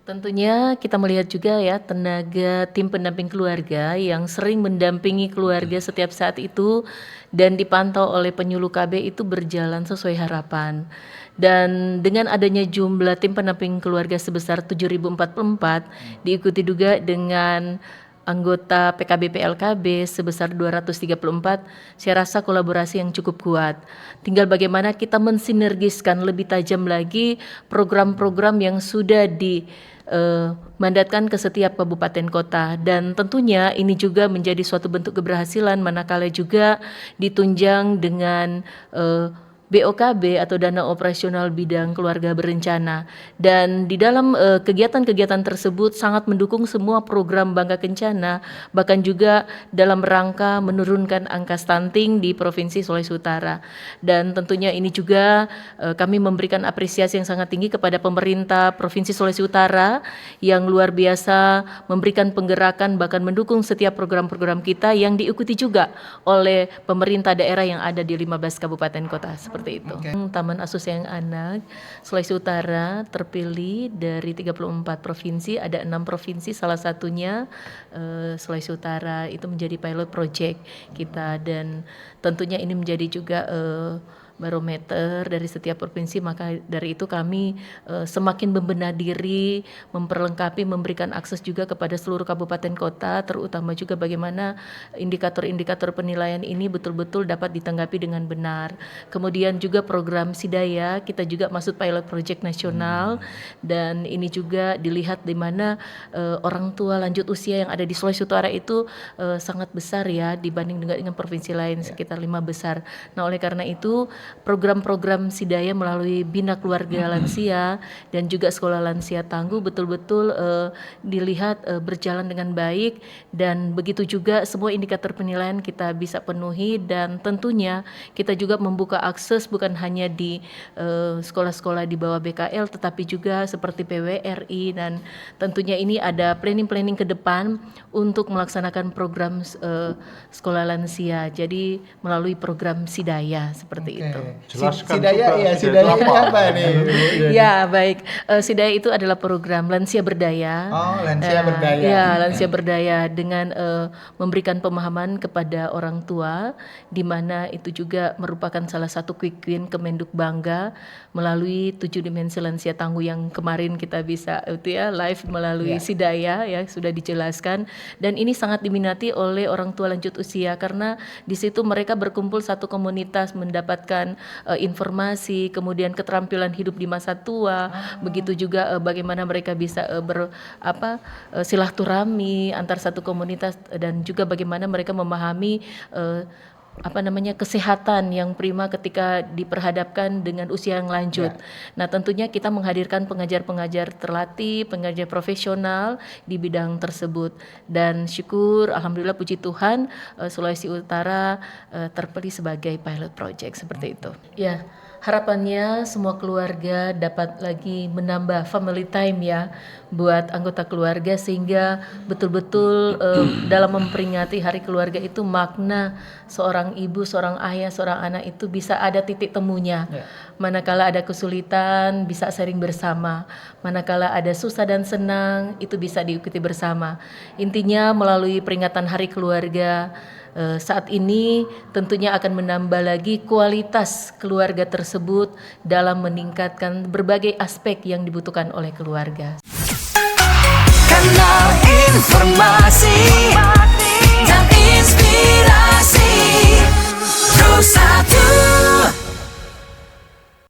Tentunya kita melihat juga ya tenaga tim pendamping keluarga yang sering mendampingi keluarga setiap saat itu dan dipantau oleh penyuluh KB itu berjalan sesuai harapan. Dan dengan adanya jumlah tim pendamping keluarga sebesar 7.044 diikuti juga dengan anggota PKB PLKB sebesar 234, saya rasa kolaborasi yang cukup kuat. Tinggal bagaimana kita mensinergiskan lebih tajam lagi program-program yang sudah mandatkan ke setiap kabupaten kota, dan tentunya ini juga menjadi suatu bentuk keberhasilan manakala juga ditunjang dengan BOKB atau dana operasional bidang keluarga berencana. Dan di dalam kegiatan-kegiatan tersebut sangat mendukung semua program Bangga Kencana, bahkan juga dalam rangka menurunkan angka stunting di Provinsi Sulawesi Utara. Dan tentunya ini juga kami memberikan apresiasi yang sangat tinggi kepada pemerintah Provinsi Sulawesi Utara yang luar biasa memberikan penggerakan bahkan mendukung setiap program-program kita yang diikuti juga oleh pemerintah daerah yang ada di 15 kabupaten kota. Seperti itu. Taman Asuh Sayang Anak Sulawesi Utara terpilih dari 34 provinsi, ada 6 provinsi, salah satunya Sulawesi Utara itu menjadi pilot project kita, dan tentunya ini menjadi juga barometer dari setiap provinsi. Maka dari itu kami semakin membenah diri, memperlengkapi, memberikan akses juga kepada seluruh kabupaten kota, terutama juga bagaimana indikator-indikator penilaian ini betul-betul dapat ditanggapi dengan benar. Kemudian juga program Sidaya, kita juga masuk pilot project nasional, dan ini juga dilihat di mana orang tua lanjut usia yang ada di Sulawesi Utara itu sangat besar ya dibanding dengan provinsi lain, sekitar 5 besar. Nah, oleh karena itu program-program Sidaya melalui Bina Keluarga Lansia dan juga Sekolah Lansia Tangguh betul-betul dilihat berjalan dengan baik, dan begitu juga semua indikator penilaian kita bisa penuhi, dan tentunya kita juga membuka akses bukan hanya di sekolah-sekolah di bawah BKL tetapi juga seperti PWRI, dan tentunya ini ada planning-planning ke depan untuk melaksanakan program sekolah lansia, jadi melalui program Sidaya seperti itu. Jelaskan Sidaya, ya Sidaya ini apa nih? Ya baik, Sidaya itu adalah program lansia berdaya. Oh, lansia berdaya. Ya, lansia berdaya dengan memberikan pemahaman kepada orang tua, di mana itu juga merupakan salah satu quick win Kemenduk Bangga melalui 7 dimensi lansia tangguh yang kemarin kita bisa itu ya live melalui Sidaya ya sudah dijelaskan, dan ini sangat diminati oleh orang tua lanjut usia karena di situ mereka berkumpul satu komunitas mendapatkan informasi, kemudian keterampilan hidup di masa tua, begitu juga bagaimana mereka bisa silaturahmi antar satu komunitas, dan juga bagaimana mereka memahami kesehatan yang prima ketika diperhadapkan dengan usia yang lanjut. Nah, tentunya kita menghadirkan pengajar-pengajar terlatih, pengajar profesional di bidang tersebut, dan syukur alhamdulillah puji Tuhan Sulawesi Utara terpilih sebagai pilot project seperti itu. Ya, harapannya semua keluarga dapat lagi menambah family time ya buat anggota keluarga, sehingga betul-betul dalam memperingati hari keluarga itu makna seorang ibu, seorang ayah, seorang anak itu bisa ada titik temunya. Manakala ada kesulitan bisa sharing bersama, manakala ada susah dan senang itu bisa diikuti bersama. Intinya melalui peringatan hari keluarga saat ini tentunya akan menambah lagi kualitas keluarga tersebut dalam meningkatkan berbagai aspek yang dibutuhkan oleh keluarga. Kanal Informasi